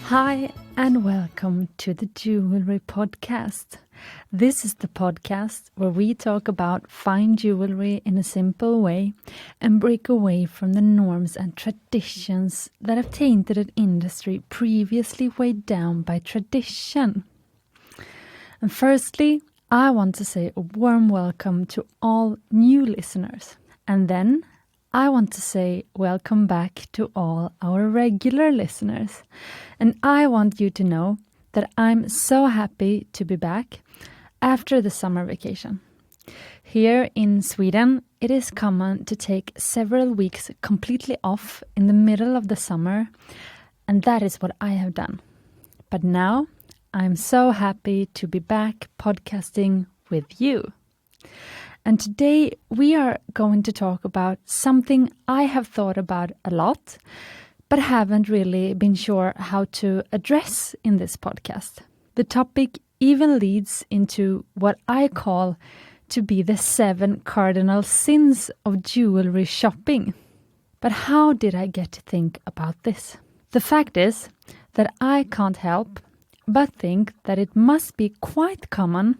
Hi and welcome to the Jewelry Podcast. This is the podcast where we talk about fine jewelry in a simple way and break away from the norms and traditions that have tainted an industry previously weighed down by tradition. And firstly, I want to say a warm welcome to all new listeners. And then I want to say welcome back to all our regular listeners. And I want you to know that I'm so happy to be back after the summer vacation. Here in Sweden, it is common to take several weeks completely off in the middle of the summer, and that is what I have done. But now, I'm so happy to be back podcasting with you. And today we are going to talk about something I have thought about a lot, but haven't really been sure how to address in this podcast. The topic even leads into what I call to be the 7 cardinal sins of jewelry shopping. But how did I get to think about this? The fact is that I can't help but think that it must be quite common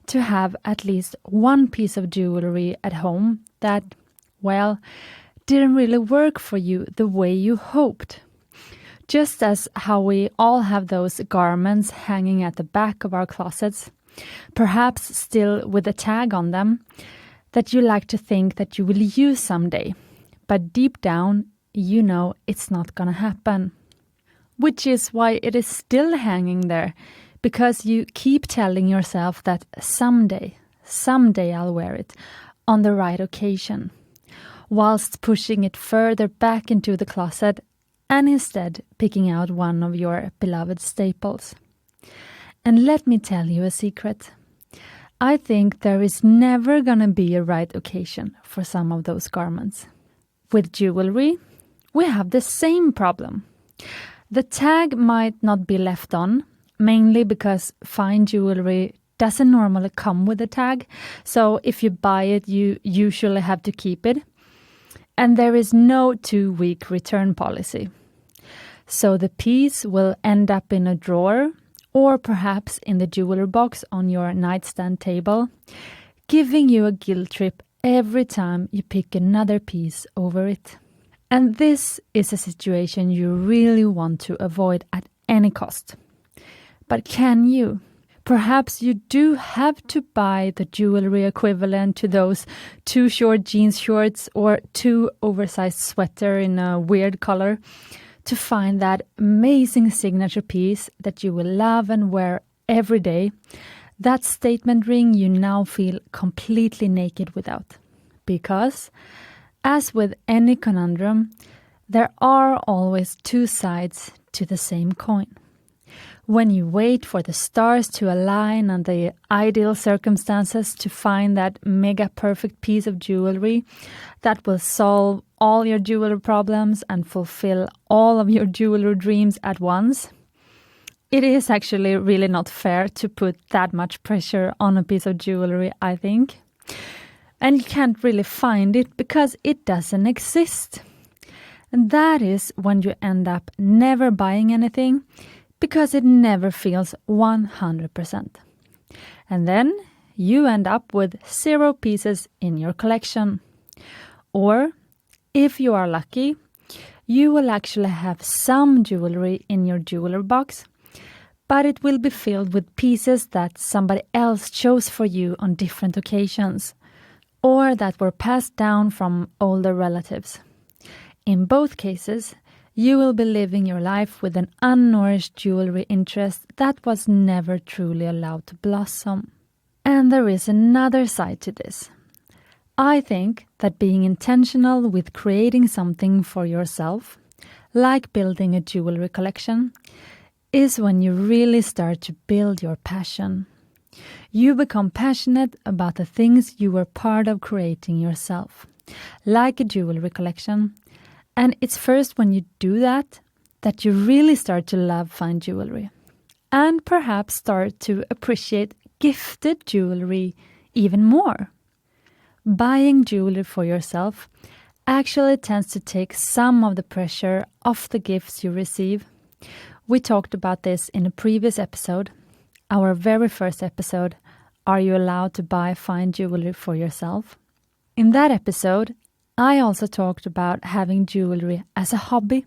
to have at least one piece of jewelry at home that, well, didn't really work for you the way you hoped. Just as how we all have those garments hanging at the back of our closets, perhaps still with a tag on them, that you like to think that you will use someday, but deep down, you know it's not gonna happen. Which is why it is still hanging there, because you keep telling yourself that someday I'll wear it on the right occasion, whilst pushing it further back into the closet and instead picking out one of your beloved staples. And let me tell you a secret. I think there is never gonna be a right occasion for some of those garments. With jewelry, we have the same problem. The tag might not be left on, mainly because fine jewelry doesn't normally come with a tag, so if you buy it, you usually have to keep it. And there is no 2-week return policy. So the piece will end up in a drawer, or perhaps in the jewelry box on your nightstand table, giving you a guilt trip every time you pick another piece over it. And this is a situation you really want to avoid at any cost. But can you? Perhaps you do have to buy the jewelry equivalent to those 2 short jeans shorts or 2 oversized sweater in a weird color to find that amazing signature piece that you will love and wear every day, that statement ring you now feel completely naked without. Because, as with any conundrum, there are always 2 sides to the same coin. When you wait for the stars to align and the ideal circumstances to find that mega perfect piece of jewelry that will solve all your jewelry problems and fulfill all of your jewelry dreams at once, it is actually really not fair to put that much pressure on a piece of jewelry, I think. And you can't really find it because it doesn't exist. And that is when you end up never buying anything, because it never feels 100%. And then you end up with 0 pieces in your collection. Or, if you are lucky, you will actually have some jewelry in your jewelry box, but it will be filled with pieces that somebody else chose for you on different occasions, or that were passed down from older relatives. In both cases, you will be living your life with an unnourished jewelry interest that was never truly allowed to blossom. And there is another side to this. I think that being intentional with creating something for yourself, like building a jewelry collection, is when you really start to build your passion. You become passionate about the things you were part of creating yourself, like a jewelry collection. And it's first when you do that you really start to love fine jewelry. And perhaps start to appreciate gifted jewelry even more. Buying jewelry for yourself actually tends to take some of the pressure off the gifts you receive, We talked about this in a previous episode, our very first episode, Are You Allowed to Buy Fine Jewelry for Yourself? In that episode, I also talked about having jewelry as a hobby,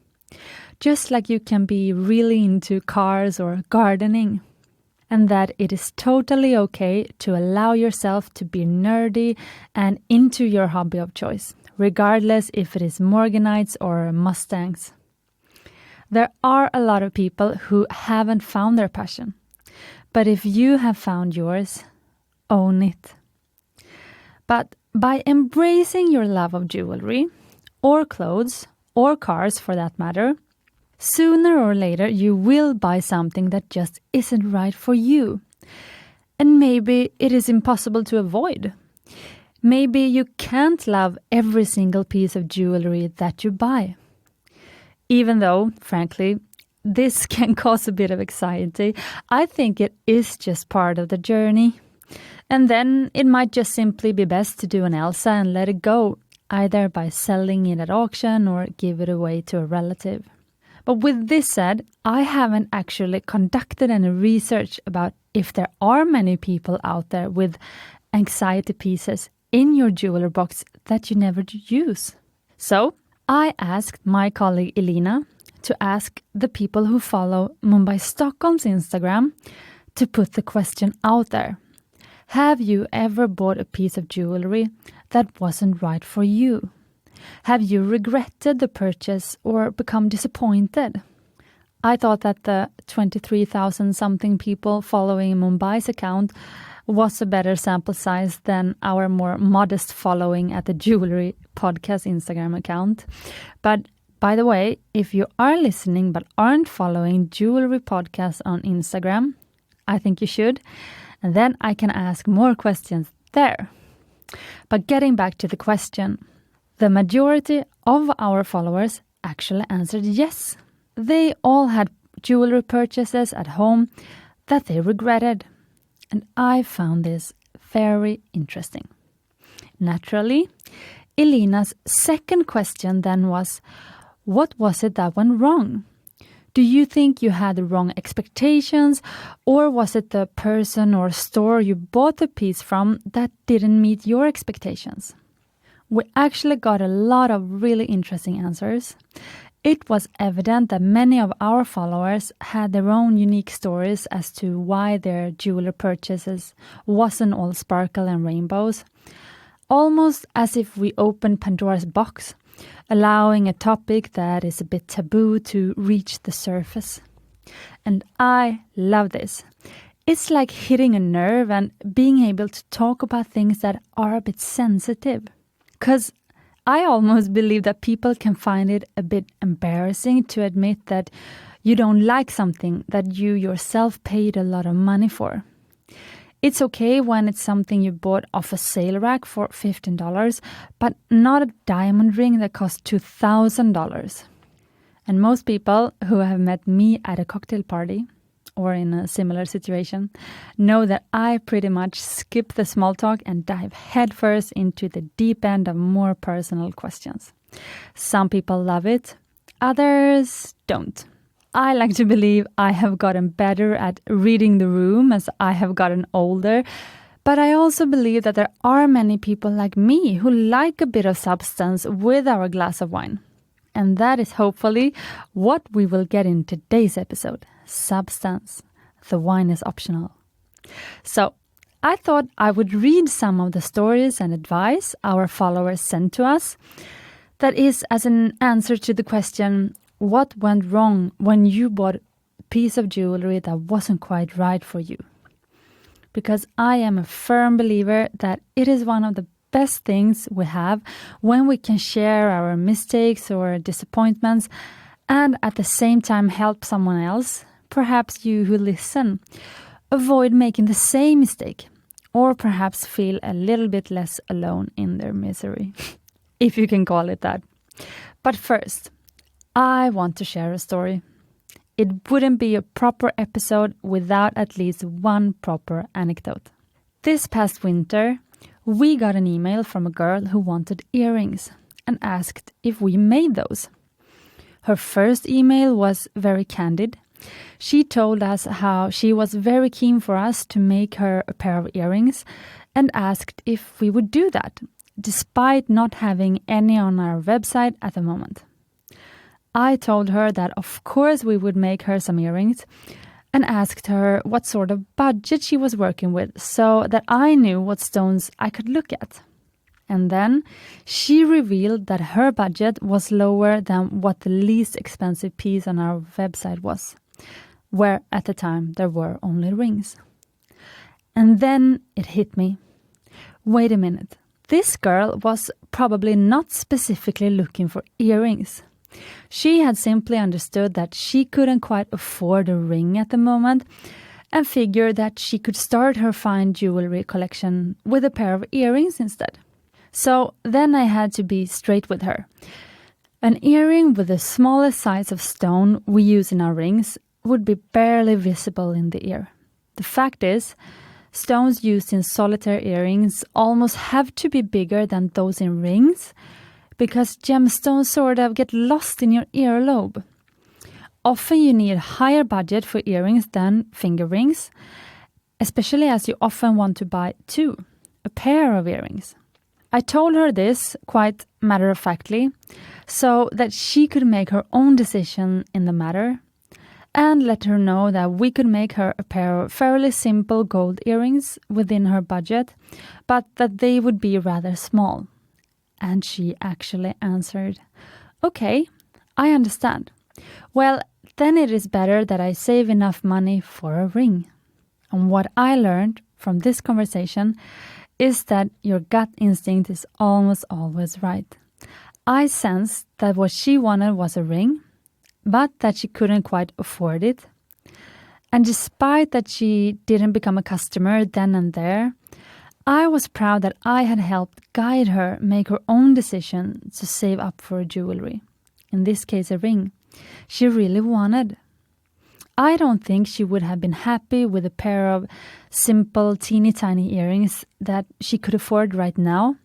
just like you can be really into cars or gardening, and that it is totally okay to allow yourself to be nerdy and into your hobby of choice, regardless if it is Morganites or Mustangs. There are a lot of people who haven't found their passion, but if you have found yours, own it. But by embracing your love of jewelry, or clothes, or cars for that matter, sooner or later you will buy something that just isn't right for you. And maybe it is impossible to avoid. Maybe you can't love every single piece of jewelry that you buy. Even though, frankly, this can cause a bit of anxiety, I think it is just part of the journey. And then it might just simply be best to do an Elsa and let it go, either by selling it at auction or give it away to a relative. But with this said, I haven't actually conducted any research about if there are many people out there with anxiety pieces in your jewelry box that you never use. So I asked my colleague Elina to ask the people who follow Mumbai Stockholm's Instagram to put the question out there. Have you ever bought a piece of jewelry that wasn't right for you? Have you regretted the purchase or become disappointed? I thought that the 23,000 something people following Mumbai's account was a better sample size than our more modest following at the Jewelry Podcast Instagram account. But by the way, if you are listening but aren't following Jewelry Podcast on Instagram, I think you should. And then I can ask more questions there. But getting back to the question, the majority of our followers actually answered yes. They all had jewelry purchases at home that they regretted. And I found this very interesting. Naturally, Elina's second question then was, what was it that went wrong? Do you think you had the wrong expectations, or was it the person or store you bought the piece from that didn't meet your expectations? We actually got a lot of really interesting answers. It was evident that many of our followers had their own unique stories as to why their jewelry purchases wasn't all sparkle and rainbows. Almost as if we opened Pandora's box, allowing a topic that is a bit taboo to reach the surface. And I love this. It's like hitting a nerve and being able to talk about things that are a bit sensitive. Because I almost believe that people can find it a bit embarrassing to admit that you don't like something that you yourself paid a lot of money for. It's okay when it's something you bought off a sale rack for $15, but not a diamond ring that cost $2,000. And most people who have met me at a cocktail party or in a similar situation know that I pretty much skip the small talk and dive headfirst into the deep end of more personal questions. Some people love it, others don't. I like to believe I have gotten better at reading the room as I have gotten older, but I also believe that there are many people like me who like a bit of substance with our glass of wine. And that is hopefully what we will get in today's episode. Substance. The wine is optional. So I thought I would read some of the stories and advice our followers sent to us. That is as an answer to the question, what went wrong when you bought a piece of jewelry that wasn't quite right for you? Because I am a firm believer that it is one of the best things we have when we can share our mistakes or disappointments and at the same time help someone else, perhaps you who listen, avoid making the same mistake or perhaps feel a little bit less alone in their misery, if you can call it that. But first, I want to share a story. It wouldn't be a proper episode without at least one proper anecdote. This past winter, we got an email from a girl who wanted earrings and asked if we made those. Her first email was very candid, She told us how she was very keen for us to make her a pair of earrings and asked if we would do that, despite not having any on our website at the moment. I told her that of course we would make her some earrings and asked her what sort of budget she was working with so that I knew what stones I could look at. And then she revealed that her budget was lower than what the least expensive piece on our website was, where at the time there were only rings. And then it hit me. Wait a minute. This girl was probably not specifically looking for earrings. She had simply understood that she couldn't quite afford a ring at the moment and figured that she could start her fine jewelry collection with a pair of earrings instead. So then I had to be straight with her. An earring with the smallest size of stone we use in our rings would be barely visible in the ear. The fact is, stones used in solitaire earrings almost have to be bigger than those in rings because gemstones sort of get lost in your earlobe. Often you need a higher budget for earrings than finger rings, especially as you often want to buy a pair of earrings. I told her this quite matter-of-factly so that she could make her own decision in the matter and let her know that we could make her a pair of fairly simple gold earrings within her budget, but that they would be rather small. And she actually answered, "Okay, I understand. Well, then it is better that I save enough money for a ring." And what I learned from this conversation is that your gut instinct is almost always right. I sensed that what she wanted was a ring, but that she couldn't quite afford it. And despite that she didn't become a customer then and there, I was proud that I had helped guide her make her own decision to save up for a jewelry, in this case a ring, she really wanted. I don't think she would have been happy with a pair of simple teeny tiny earrings that she could afford right now.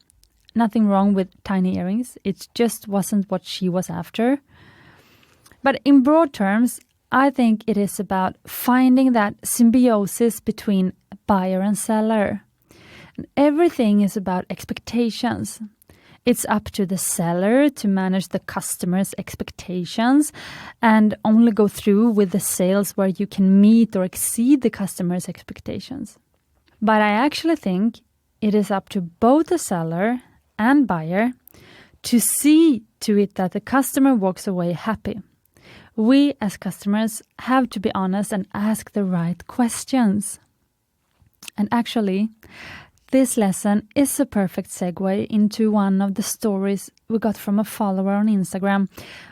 Nothing wrong with tiny earrings, it just wasn't what she was after. But in broad terms, I think it is about finding that symbiosis between buyer and seller. And everything is about expectations. It's up to the seller to manage the customer's expectations and only go through with the sales where you can meet or exceed the customer's expectations. But I actually think it is up to both the seller and buyer to see to it that the customer walks away happy. We as customers have to be honest and ask the right questions. And actually, this lesson is a perfect segue into one of the stories we got from a follower on Instagram,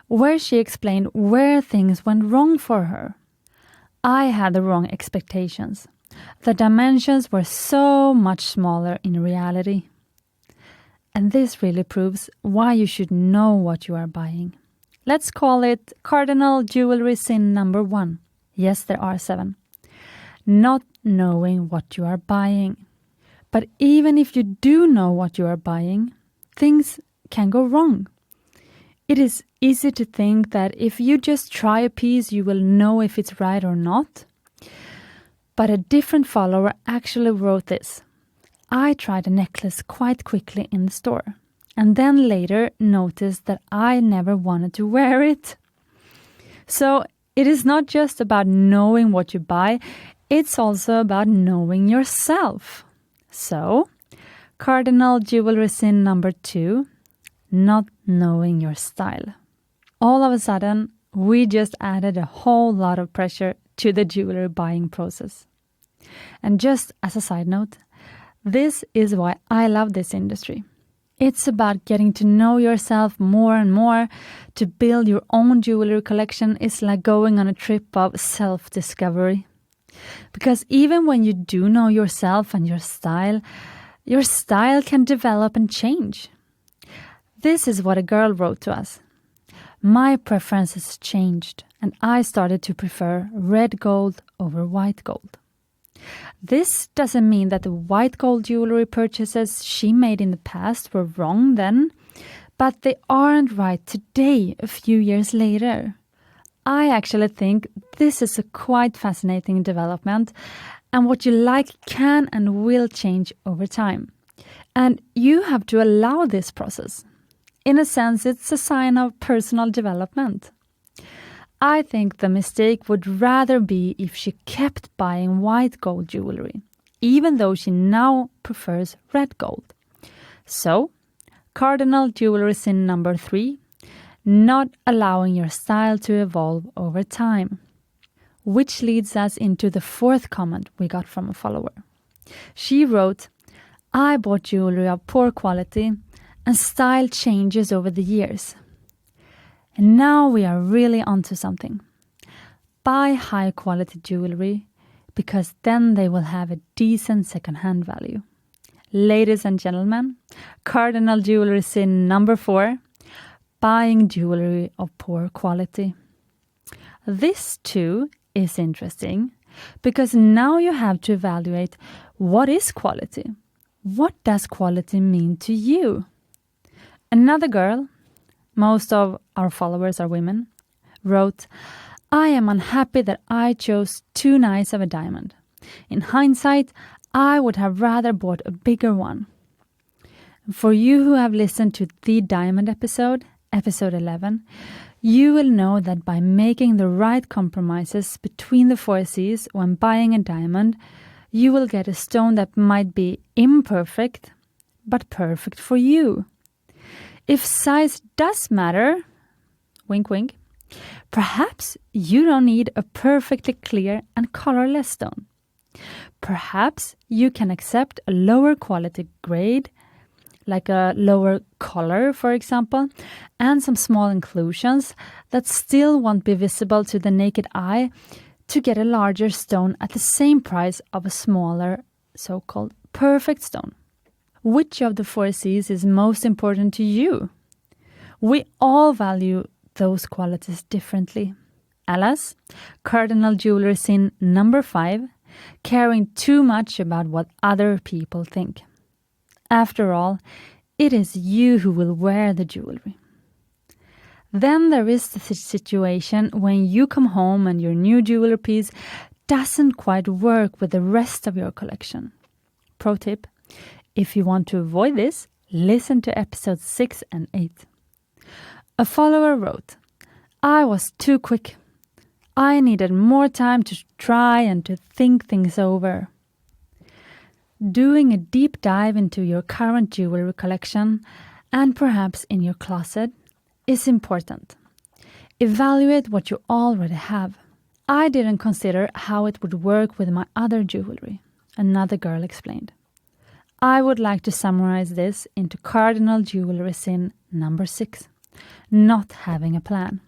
where she explained where things went wrong for her. I had the wrong expectations. The dimensions were so much smaller in reality. And this really proves why you should know what you are buying. Let's call it Cardinal jewelry sin number 1. Yes, there are 7. Not knowing what you are buying. But even if you do know what you are buying, things can go wrong. It is easy to think that if you just try a piece, you will know if it's right or not. But a different follower actually wrote this. I tried a necklace quite quickly in the store, and then later noticed that I never wanted to wear it. So it is not just about knowing what you buy, it's also about knowing yourself. So, Cardinal jewelry sin number 2, not knowing your style. All of a sudden, we just added a whole lot of pressure to the jewelry buying process. And just as a side note, this is why I love this industry. It's about getting to know yourself more and more. To build your own jewelry collection is like going on a trip of self-discovery. Because even when you do know yourself and your style can develop and change. This is what a girl wrote to us. My preferences changed and I started to prefer red gold over white gold. This doesn't mean that the white gold jewelry purchases she made in the past were wrong then, but they aren't right today, a few years later. I actually think this is a quite fascinating development, and what you like can and will change over time. And you have to allow this process. In a sense, it's a sign of personal development. I think the mistake would rather be if she kept buying white gold jewelry, even though she now prefers red gold. So, Cardinal jewelry sin number 3, not allowing your style to evolve over time. Which leads us into the 4th comment we got from a follower. She wrote, I bought jewelry of poor quality and style changes over the years. And now we are really onto something. Buy high quality jewelry because then they will have a decent second-hand value. Ladies and gentlemen, Cardinal jewelry sin number 4, buying jewelry of poor quality. This too is interesting because now you have to evaluate what is quality. What does quality mean to you? Another girl, most of our followers are women, wrote, I am unhappy that I chose too nice of a diamond. In hindsight, I would have rather bought a bigger one. For you who have listened to the diamond episode 11, you will know that by making the right compromises between the 4 C's when buying a diamond, you will get a stone that might be imperfect, but perfect for you. If size does matter, wink wink, perhaps you don't need a perfectly clear and colorless stone. Perhaps you can accept a lower quality grade, like a lower color, for example, and some small inclusions that still won't be visible to the naked eye to get a larger stone at the same price of a smaller, so-called perfect stone. Which of the 4 C's is most important to you? We all value those qualities differently. Alas, Cardinal jewelry sin number 5, caring too much about what other people think. After all, it is you who will wear the jewelry. Then there is the situation when you come home and your new jewelry piece doesn't quite work with the rest of your collection. Pro tip, if you want to avoid this, listen to episodes 6 and 8. A follower wrote, I was too quick. I needed more time to try and to think things over. Doing a deep dive into your current jewelry collection and perhaps in your closet is important. Evaluate what you already have. I didn't consider how it would work with my other jewelry, another girl explained. I would like to summarize this into Cardinal jewelry sin number 6, not having a plan.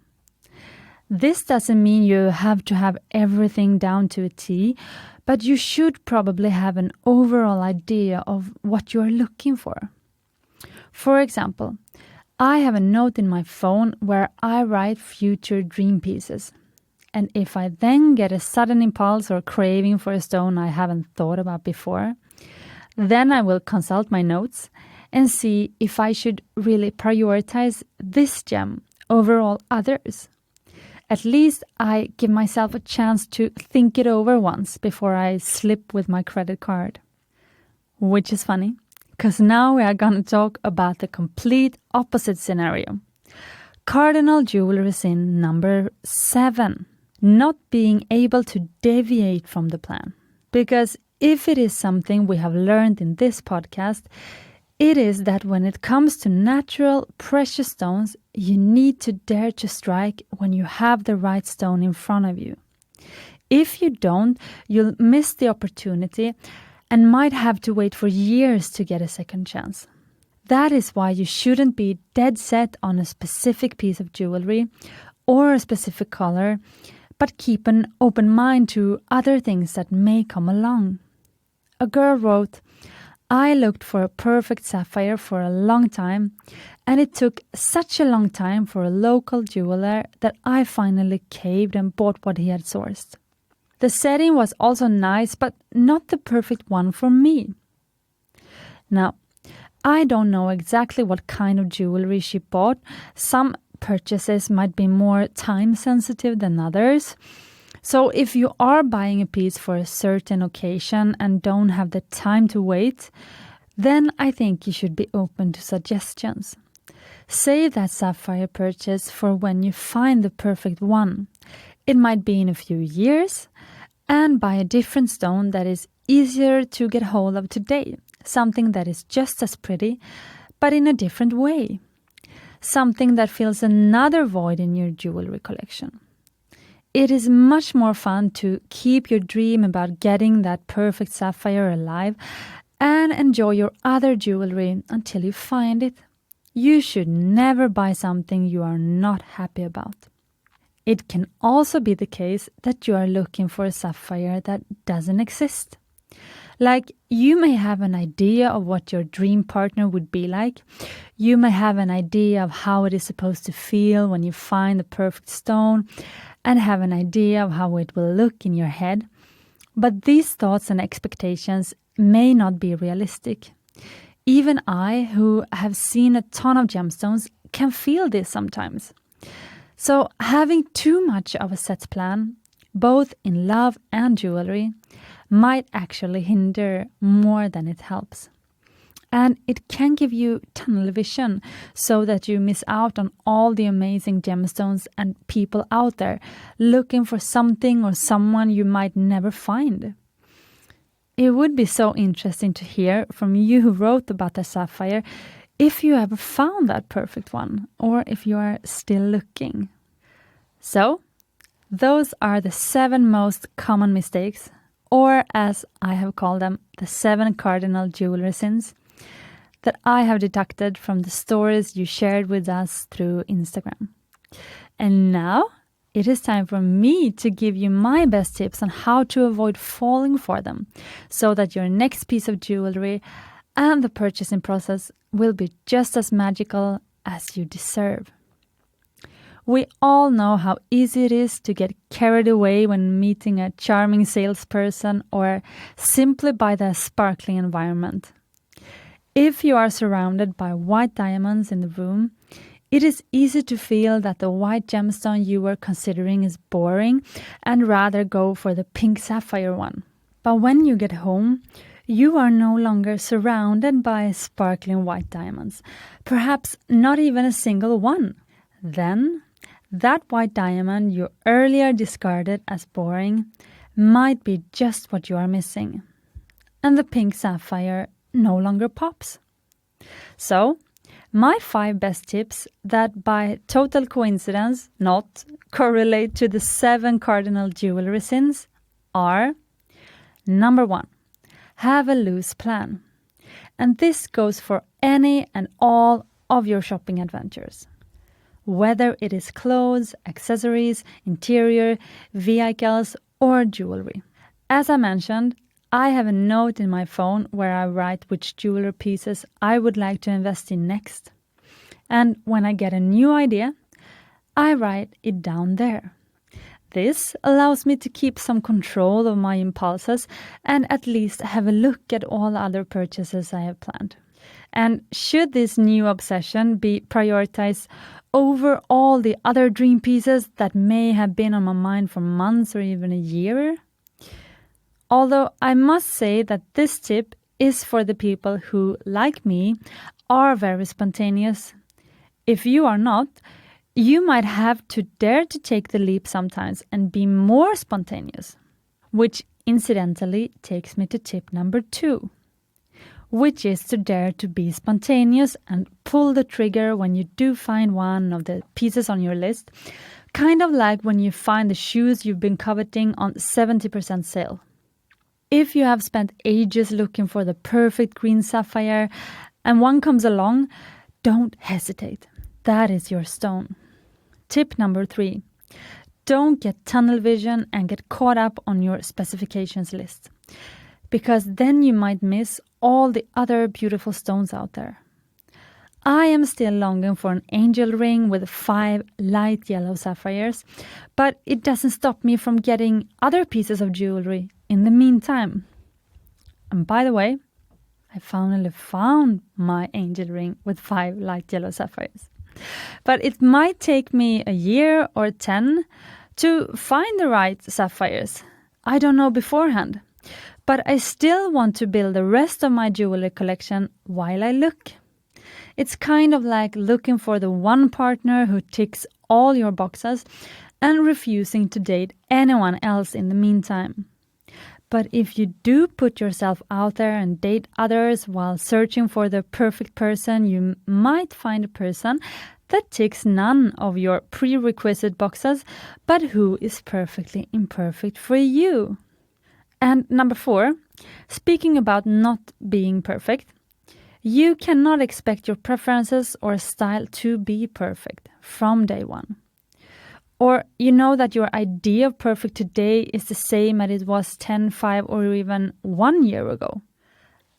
This doesn't mean you have to have everything down to a T, but you should probably have an overall idea of what you are looking for. For example, I have a note in my phone where I write future dream pieces. And if I then get a sudden impulse or craving for a stone I haven't thought about before, then I will consult my notes and see if I should really prioritize this gem over all others. At least I give myself a chance to think it over once before I slip with my credit card. Which is funny, because now we are going to talk about the complete opposite scenario. Cardinal jewelry sin number 7, not being able to deviate from the plan. Because if it is something we have learned in this podcast, it is that when it comes to natural, precious stones, you need to dare to strike when you have the right stone in front of you. If you don't, you'll miss the opportunity and might have to wait for years to get a second chance. That is why you shouldn't be dead set on a specific piece of jewelry or a specific color, but keep an open mind to other things that may come along. A girl wrote, I looked for a perfect sapphire for a long time, and it took such a long time for a local jeweler that I finally caved and bought what he had sourced. The setting was also nice, but not the perfect one for me. Now, I don't know exactly what kind of jewelry she bought. Some purchases might be more time sensitive than others. So if you are buying a piece for a certain occasion and don't have the time to wait, then I think you should be open to suggestions. Save that sapphire purchase for when you find the perfect one. It might be in a few years, and buy a different stone that is easier to get hold of today. Something that is just as pretty, but in a different way. Something that fills another void in your jewelry collection. It is much more fun to keep your dream about getting that perfect sapphire alive and enjoy your other jewelry until you find it. You should never buy something you are not happy about. It can also be the case that you are looking for a sapphire that doesn't exist. Like, you may have an idea of what your dream partner would be like. You may have an idea of how it is supposed to feel when you find the perfect stone, and have an idea of how it will look in your head. But these thoughts and expectations may not be realistic. Even I, who have seen a ton of gemstones, can feel this sometimes. So having too much of a set plan, both in love and jewelry, might actually hinder more than it helps. And it can give you tunnel vision so that you miss out on all the amazing gemstones and people out there looking for something or someone you might never find. It would be so interesting to hear from you who wrote about the sapphire if you ever found that perfect one or if you are still looking. So, those are the 7 most common mistakes, or as I have called them, the 7 cardinal jewelry sins that I have deducted from the stories you shared with us through Instagram. And now it is time for me to give you my best tips on how to avoid falling for them, so that your next piece of jewelry and the purchasing process will be just as magical as you deserve. We all know how easy it is to get carried away when meeting a charming salesperson or simply by the sparkling environment. If you are surrounded by white diamonds in the room, it is easy to feel that the white gemstone you were considering is boring and rather go for the pink sapphire one. But when you get home, you are no longer surrounded by sparkling white diamonds, perhaps not even a single one. Then, that white diamond you earlier discarded as boring might be just what you are missing. And the pink sapphire no longer pops. So, my 5 best tips that by total coincidence not correlate to the 7 cardinal jewelry sins are: number 1, have a loose plan. And this goes for any and all of your shopping adventures. Whether it is clothes, accessories, interior, vehicles, or jewelry. As I mentioned, I have a note in my phone where I write which jewelry pieces I would like to invest in next. And when I get a new idea, I write it down there. This allows me to keep some control of my impulses and at least have a look at all other purchases I have planned. And should this new obsession be prioritized over all the other dream pieces that may have been on my mind for months or even a year? Although I must say that this tip is for the people who, like me, are very spontaneous. If you are not, you might have to dare to take the leap sometimes and be more spontaneous. Which incidentally takes me to tip number 2. Which is to dare to be spontaneous and pull the trigger when you do find one of the pieces on your list, kind of like when you find the shoes you've been coveting on 70% sale. If you have spent ages looking for the perfect green sapphire and one comes along, don't hesitate. That is your stone. Tip number 3. Don't get tunnel vision and get caught up on your specifications list, because then you might miss all the other beautiful stones out there. I am still longing for an angel ring with 5 light yellow sapphires, but it doesn't stop me from getting other pieces of jewelry in the meantime. And by the way, I finally found my angel ring with 5 light yellow sapphires. But it might take me a year or 10 to find the right sapphires. I don't know beforehand. But I still want to build the rest of my jewelry collection while I look. It's kind of like looking for the one partner who ticks all your boxes and refusing to date anyone else in the meantime. But if you do put yourself out there and date others while searching for the perfect person, you might find a person that ticks none of your prerequisite boxes, but who is perfectly imperfect for you. And number 4, speaking about not being perfect, you cannot expect your preferences or style to be perfect from day one. Or you know that your idea of perfect today is the same as it was 10, 5, or even 1 year ago.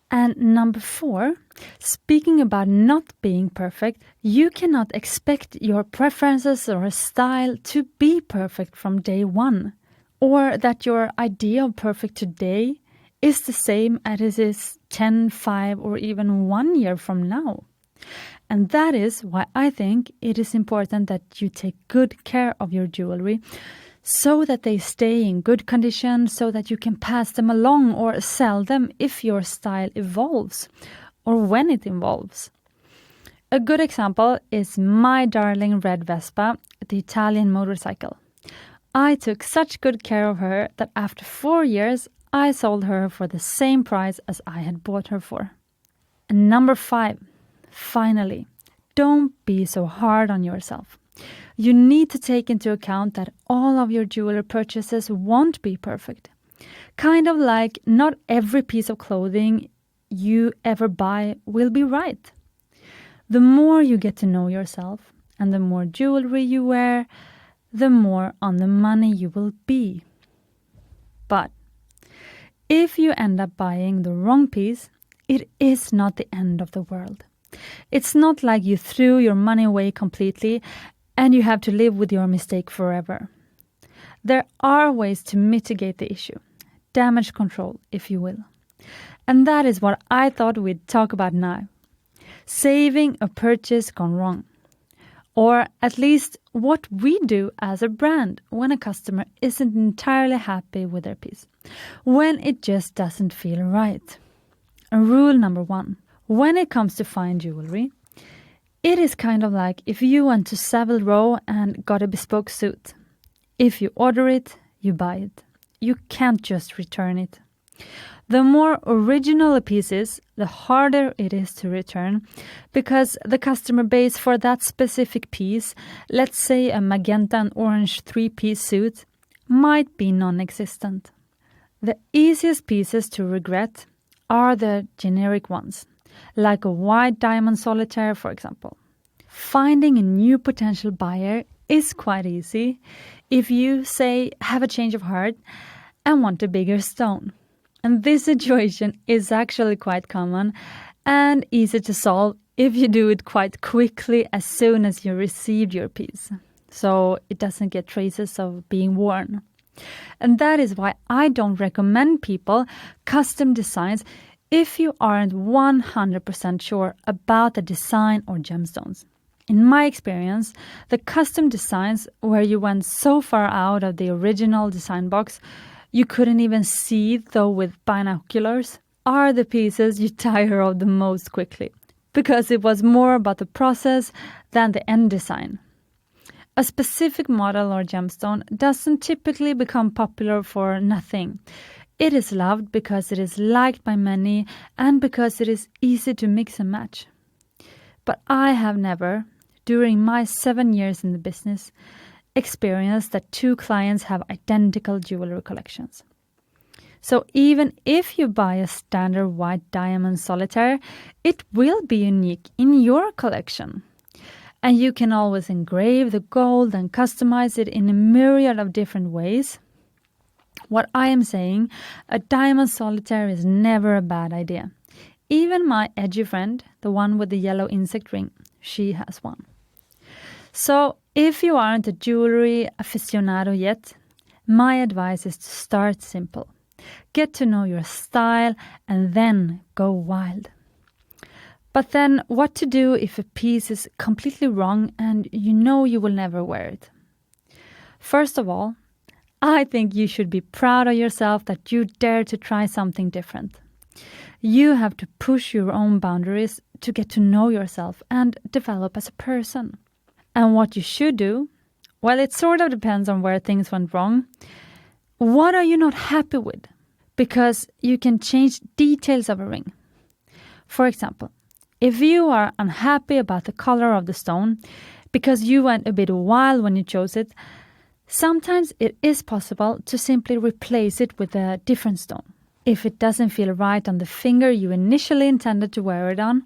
And number 4, speaking about not being perfect, you cannot expect your preferences or style to be perfect from day one. Or that your idea of perfect today is the same as it is 10, 5, or even 1 year from now. And that is why I think it is important that you take good care of your jewelry so that they stay in good condition, so that you can pass them along or sell them if your style evolves or when it evolves. A good example is my darling red Vespa, the Italian motorcycle. I took such good care of her that after 4 years, I sold her for the same price as I had bought her for. And number 5, finally, don't be so hard on yourself. You need to take into account that all of your jewelry purchases won't be perfect. Kind of like not every piece of clothing you ever buy will be right. The more you get to know yourself and the more jewelry you wear, the more on the money you will be. But if you end up buying the wrong piece, it is not the end of the world. It's not like you threw your money away completely and you have to live with your mistake forever. There are ways to mitigate the issue. Damage control, if you will. And that is what I thought we'd talk about now. Saving a purchase gone wrong. Or at least what we do as a brand when a customer isn't entirely happy with their piece. When it just doesn't feel right. And rule number 1. When it comes to fine jewelry, it is kind of like if you went to Savile Row and got a bespoke suit. If you order it, you buy it. You can't just return it. The more original a piece is, the harder it is to return, because the customer base for that specific piece, let's say a magenta and orange 3-piece suit, might be non-existent. The easiest pieces to regret are the generic ones, like a white diamond solitaire, for example. Finding a new potential buyer is quite easy if you, say, have a change of heart and want a bigger stone. And this situation is actually quite common and easy to solve if you do it quite quickly as soon as you received your piece, so it doesn't get traces of being worn. And that is why I don't recommend people custom designs if you aren't 100% sure about the design or gemstones. In my experience, the custom designs where you went so far out of the original design box you couldn't even see, though with binoculars, are the pieces you tire of the most quickly, because it was more about the process than the end design. A specific model or gemstone doesn't typically become popular for nothing. It is loved because it is liked by many and because it is easy to mix and match. But I have never, during my 7 years in the business, experienced that 2 clients have identical jewelry collections. So even if you buy a standard white diamond solitaire, it will be unique in your collection. And you can always engrave the gold and customize it in a myriad of different ways. What I am saying, a diamond solitaire is never a bad idea. Even my edgy friend, the one with the yellow insect ring, she has one. So if you aren't a jewelry aficionado yet, my advice is to start simple. Get to know your style and then go wild. But then what to do if a piece is completely wrong and you know you will never wear it? First of all, I think you should be proud of yourself that you dare to try something different. You have to push your own boundaries to get to know yourself and develop as a person. And what you should do, well, it sort of depends on where things went wrong. What are you not happy with? Because you can change details of a ring. For example, if you are unhappy about the color of the stone because you went a bit wild when you chose it, sometimes it is possible to simply replace it with a different stone. If it doesn't feel right on the finger you initially intended to wear it on,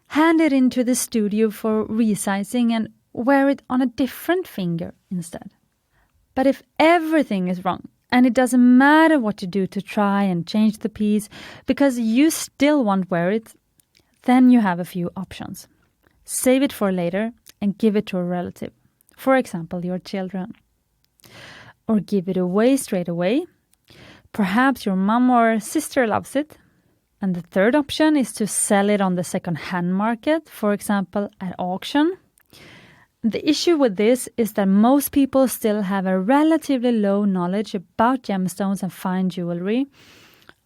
hand it into the studio for resizing and wear it on a different finger instead. But if everything is wrong and it doesn't matter what you do to try and change the piece because you still won't wear it, then you have a few options. Save it for later and give it to a relative, for example, your children. Or give it away straight away. Perhaps your mom or sister loves it. And the third option is to sell it on the second-hand market, for example, at auction. The issue with this is that most people still have a relatively low knowledge about gemstones and fine jewelry,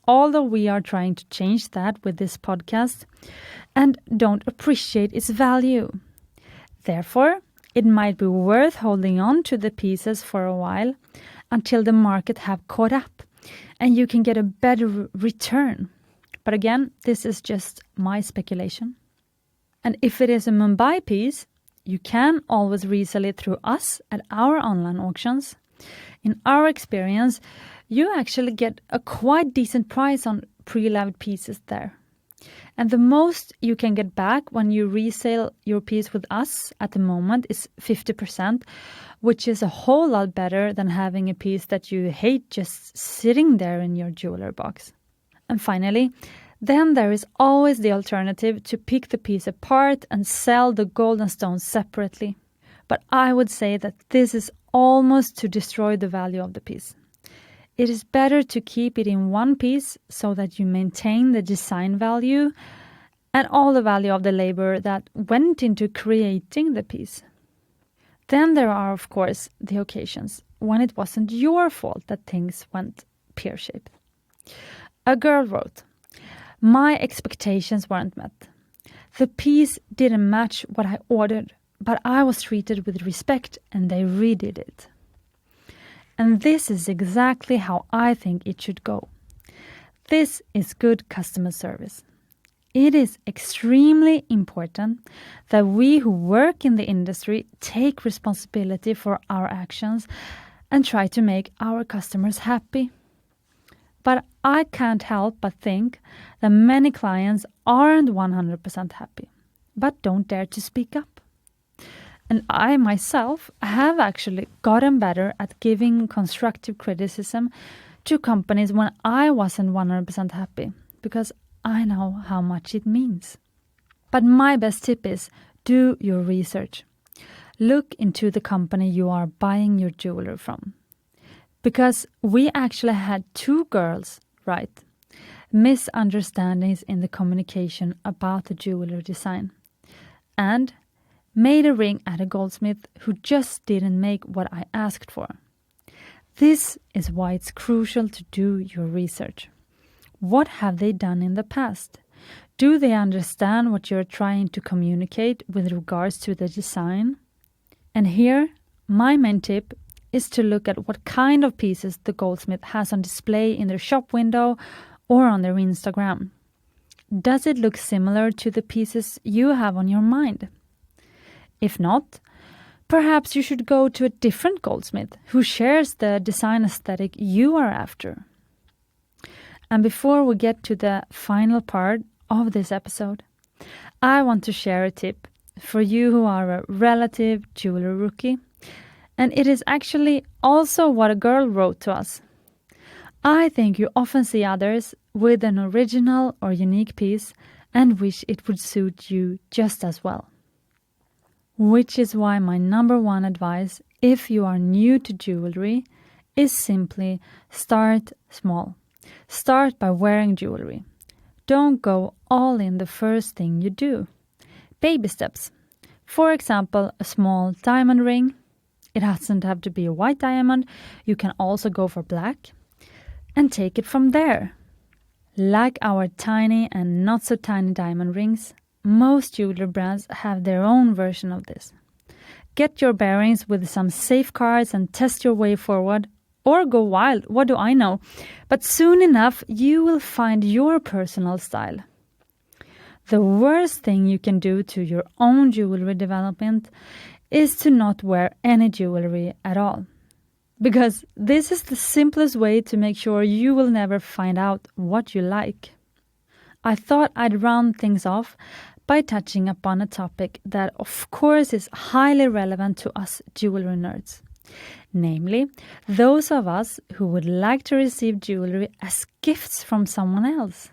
although we are trying to change that with this podcast, and don't appreciate its value. Therefore, it might be worth holding on to the pieces for a while until the market have caught up and you can get a better return. But again, this is just my speculation. And if it is a Mumbai piece, you can always resell it through us at our online auctions. In our experience, you actually get a quite decent price on pre-loved pieces there. And the most you can get back when you resell your piece with us at the moment is 50%, which is a whole lot better than having a piece that you hate just sitting there in your jeweler box. And finally, then there is always the alternative to pick the piece apart and sell the golden stones separately. But I would say that this is almost to destroy the value of the piece. It is better to keep it in one piece so that you maintain the design value and all the value of the labor that went into creating the piece. Then there are, of course, the occasions when it wasn't your fault that things went pear-shaped. A girl wrote, "My expectations weren't met. The piece didn't match what I ordered, but I was treated with respect and they redid it." And this is exactly how I think it should go. This is good customer service. It is extremely important that we who work in the industry take responsibility for our actions and try to make our customers happy. But I can't help but think that many clients aren't 100% happy, but don't dare to speak up. And I myself have actually gotten better at giving constructive criticism to companies when I wasn't 100% happy, because I know how much it means. But my best tip is do your research. Look into the company you are buying your jewelry from. Because we actually had 2 girls write misunderstandings in the communication about the jewelry design. And made a ring at a goldsmith who just didn't make what I asked for. This is why it's crucial to do your research. What have they done in the past? Do they understand what you're trying to communicate with regards to the design? And here, my main tip is to look at what kind of pieces the goldsmith has on display in their shop window or on their Instagram. Does it look similar to the pieces you have on your mind? If not, perhaps you should go to a different goldsmith who shares the design aesthetic you are after. And before we get to the final part of this episode, I want to share a tip for you who are a relative jewelry rookie. And it is actually also what a girl wrote to us. I think you often see others with an original or unique piece and wish it would suit you just as well. Which is why my number 1 advice, if you are new to jewelry, is simply start small. Start by wearing jewelry. don't go all in the first thing you do. Baby steps. For example, a small diamond ring. It doesn't have to be a white diamond. You can also go for black. And take it from there. Like our tiny and not so tiny diamond rings, most jewelry brands have their own version of this. Get your bearings with some safeguards and test your way forward. Or go wild, what do I know? But soon enough, you will find your personal style. The worst thing you can do to your own jewelry development is to not wear any jewelry at all. Because this is the simplest way to make sure you will never find out what you like. I thought I'd round things off by touching upon a topic that of course is highly relevant to us jewelry nerds. Namely, those of us who would like to receive jewelry as gifts from someone else.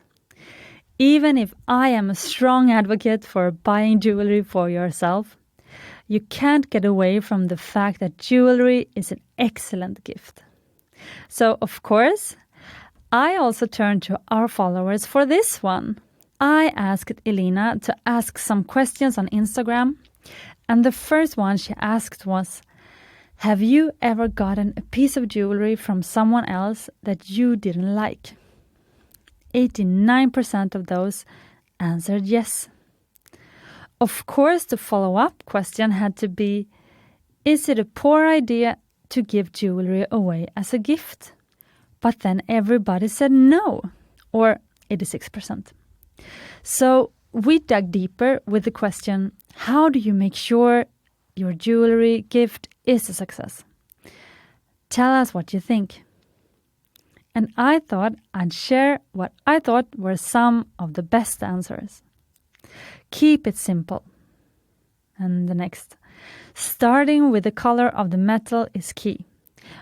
Even if I am a strong advocate for buying jewelry for yourself, you can't get away from the fact that jewelry is an excellent gift. So, of course, I also turned to our followers for this one. I asked Elina to ask some questions on Instagram, and the first one she asked was, have you ever gotten a piece of jewelry from someone else that you didn't like? 89% of those answered yes. Of course, the follow-up question had to be, is it a poor idea to give jewelry away as a gift? But then everybody said no, or 86%. So we dug deeper with the question, how do you make sure your jewelry gift is a success? Tell us what you think. And I thought I'd share what I thought were some of the best answers. Keep it simple. And the next. Starting with the color of the metal is key.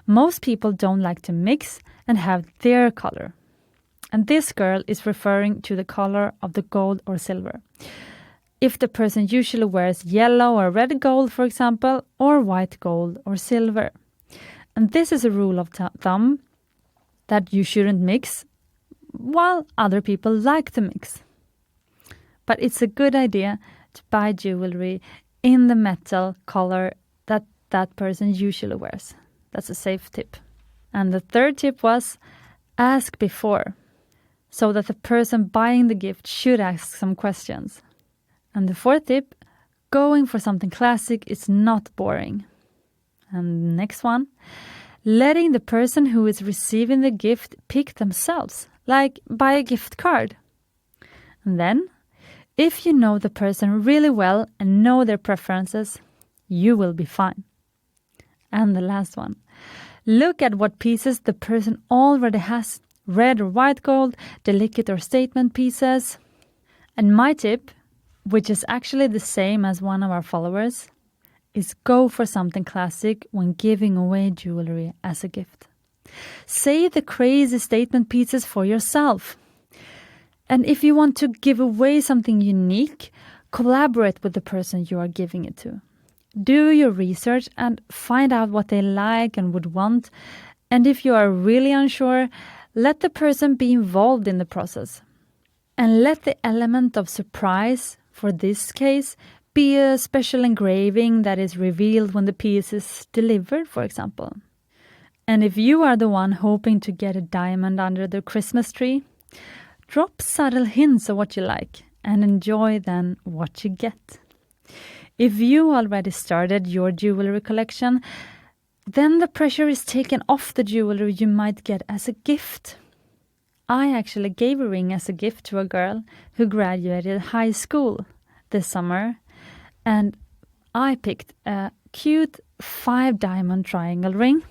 Most people don't like to mix and have their color. And this girl is referring to the color of the gold or silver. If the person usually wears yellow or red gold, for example, or white gold or silver. And this is a rule of thumb that you shouldn't mix, while other people like to mix. But it's a good idea to buy jewelry in the metal color that that person usually wears. That's a safe tip. And the third tip was, ask before, so that the person buying the gift should ask some questions. And the fourth tip, going for something classic is not boring. And the next one, letting the person who is receiving the gift pick themselves, like buy a gift card. And then, if you know the person really well and know their preferences, you will be fine. And the last one, look at what pieces the person already has, red or white gold, delicate or statement pieces. And my tip, which is actually the same as one of our followers, is go for something classic when giving away jewelry as a gift. Save the crazy statement pieces for yourself. And if you want to give away something unique, collaborate with the person you are giving it to. Do your research and find out what they like and would want. And if you are really unsure, let the person be involved in the process. And let the element of surprise, for this case, be a special engraving that is revealed when the piece is delivered, for example. And if you are the one hoping to get a diamond under the Christmas tree, drop subtle hints of what you like and enjoy then what you get. If you already started your jewelry collection, then the pressure is taken off the jewelry you might get as a gift. I actually gave a ring as a gift to a girl who graduated high school this summer, and I picked a cute 5-diamond triangle ring.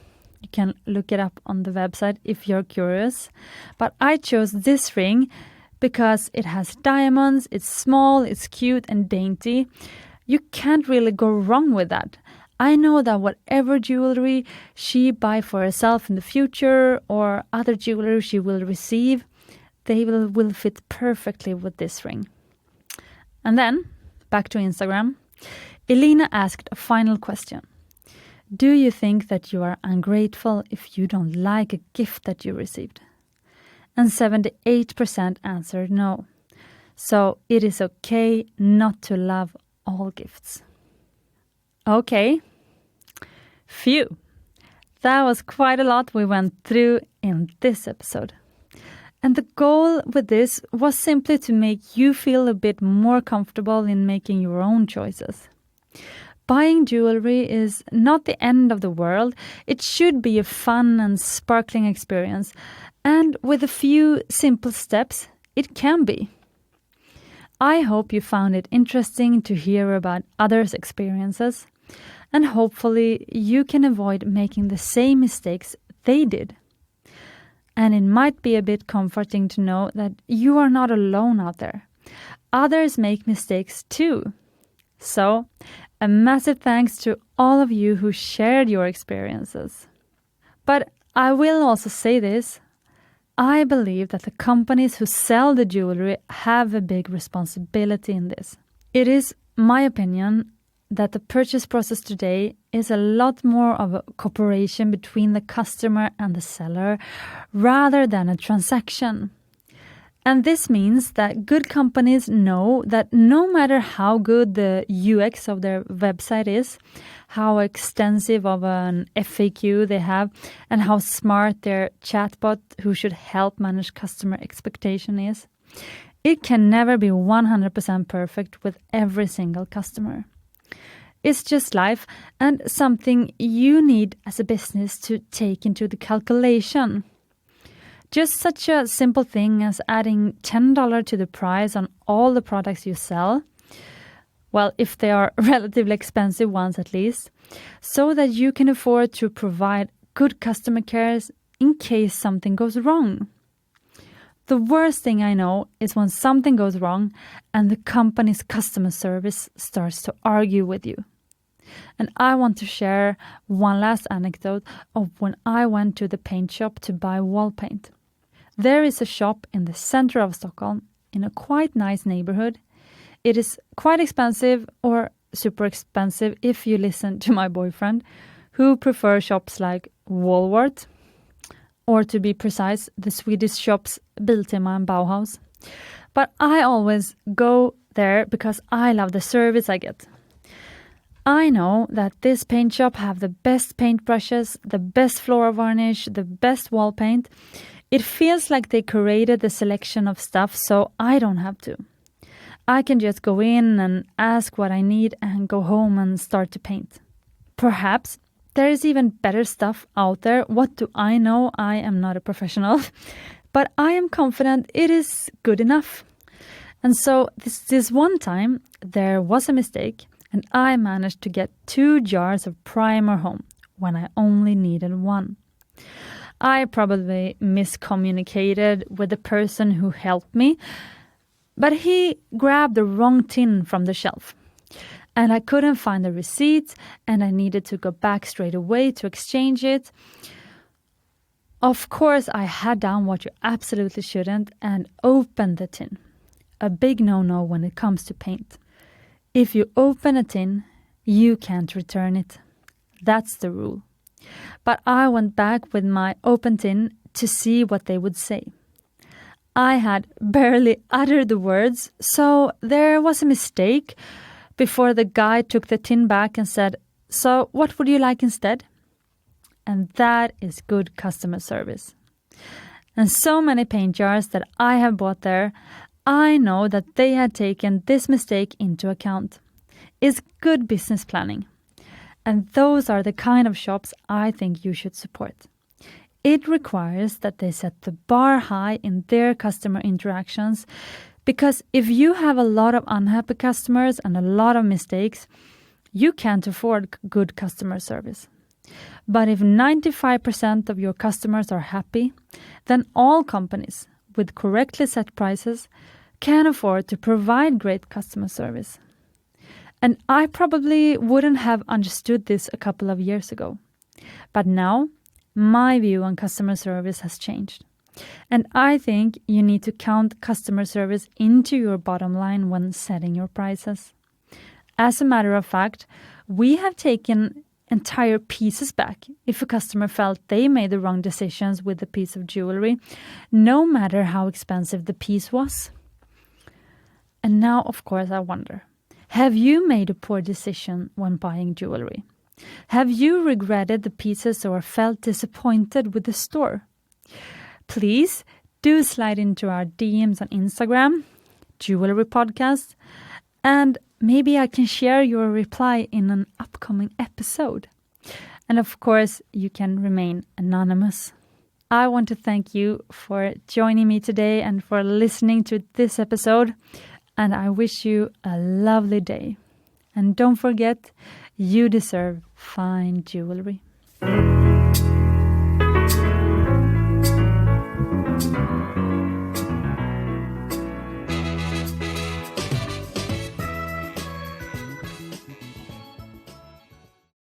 You can look it up on the website if you're curious. But I chose this ring because it has diamonds, it's small, it's cute and dainty. You can't really go wrong with that. I know that whatever jewelry she buys for herself in the future or other jewelry she will receive, they will fit perfectly with this ring. And then, back to Instagram, Elina asked a final question. Do you think that you are ungrateful if you don't like a gift that you received? And 78% answered no. So it is okay not to love all gifts. Okay. Phew. That was quite a lot we went through in this episode. And the goal with this was simply to make you feel a bit more comfortable in making your own choices. Buying jewelry is not the end of the world. It should be a fun and sparkling experience. And with a few simple steps, it can be. I hope you found it interesting to hear about others' experiences. And hopefully you can avoid making the same mistakes they did. And it might be a bit comforting to know that you are not alone out there. Others make mistakes too. So, a massive thanks to all of you who shared your experiences. But I will also say this. I believe that the companies who sell the jewelry have a big responsibility in this. It is my opinion that the purchase process today is a lot more of a cooperation between the customer and the seller rather than a transaction. And this means that good companies know that no matter how good the UX of their website is, how extensive of an FAQ they have, and how smart their chatbot who should help manage customer expectation is, it can never be 100% perfect with every single customer. It's just life and something you need as a business to take into the calculation. Just such a simple thing as adding $10 to the price on all the products you sell, well, if they are relatively expensive ones at least, so that you can afford to provide good customer care in case something goes wrong. The worst thing I know is when something goes wrong and the company's customer service starts to argue with you. And I want to share one last anecdote of when I went to the paint shop to buy wall paint. There is a shop in the center of Stockholm in a quite nice neighborhood. It is quite expensive or super expensive if you listen to my boyfriend, who prefers shops like Walmart, or to be precise, the Swedish shops Biltema and Bauhaus. But I always go there because I love the service I get. I know that this paint shop have the best paintbrushes, the best floor varnish, the best wall paint. It feels like they created the selection of stuff so I don't have to. I can just go in and ask what I need and go home and start to paint. Perhaps there is even better stuff out there. What do I know? I am not a professional. But I am confident it is good enough. And so this one time there was a mistake. And I managed to get 2 jars of primer home when I only needed 1. I probably miscommunicated with the person who helped me, but he grabbed the wrong tin from the shelf. And I couldn't find the receipt, and I needed to go back straight away to exchange it. Of course, I had done what you absolutely shouldn't and opened the tin. A big no-no when it comes to paint. If you open a tin, you can't return it. That's the rule. But I went back with my open tin to see what they would say. I had barely uttered the words, so there was a mistake before the guy took the tin back and said, "So what would you like instead?" And that is good customer service. And so many paint jars that I have bought there, I know that they had taken this mistake into account. It's good business planning. And those are the kind of shops I think you should support. It requires that they set the bar high in their customer interactions, because if you have a lot of unhappy customers and a lot of mistakes, you can't afford good customer service. But if 95% of your customers are happy, then all companies with correctly set prices can afford to provide great customer service. And I probably wouldn't have understood this a couple of years ago. But now, my view on customer service has changed. And I think you need to count customer service into your bottom line when setting your prices. As a matter of fact, we have taken entire pieces back if a customer felt they made the wrong decisions with a piece of jewelry, no matter how expensive the piece was. And now, of course, I wonder, have you made a poor decision when buying jewelry? Have you regretted the pieces or felt disappointed with the store? Please do slide into our DMs on Instagram, Jewelry Podcast, and maybe I can share your reply in an upcoming episode. And of course, you can remain anonymous. I want to thank you for joining me today and for listening to this episode. And I wish you a lovely day. And don't forget, you deserve fine jewelry.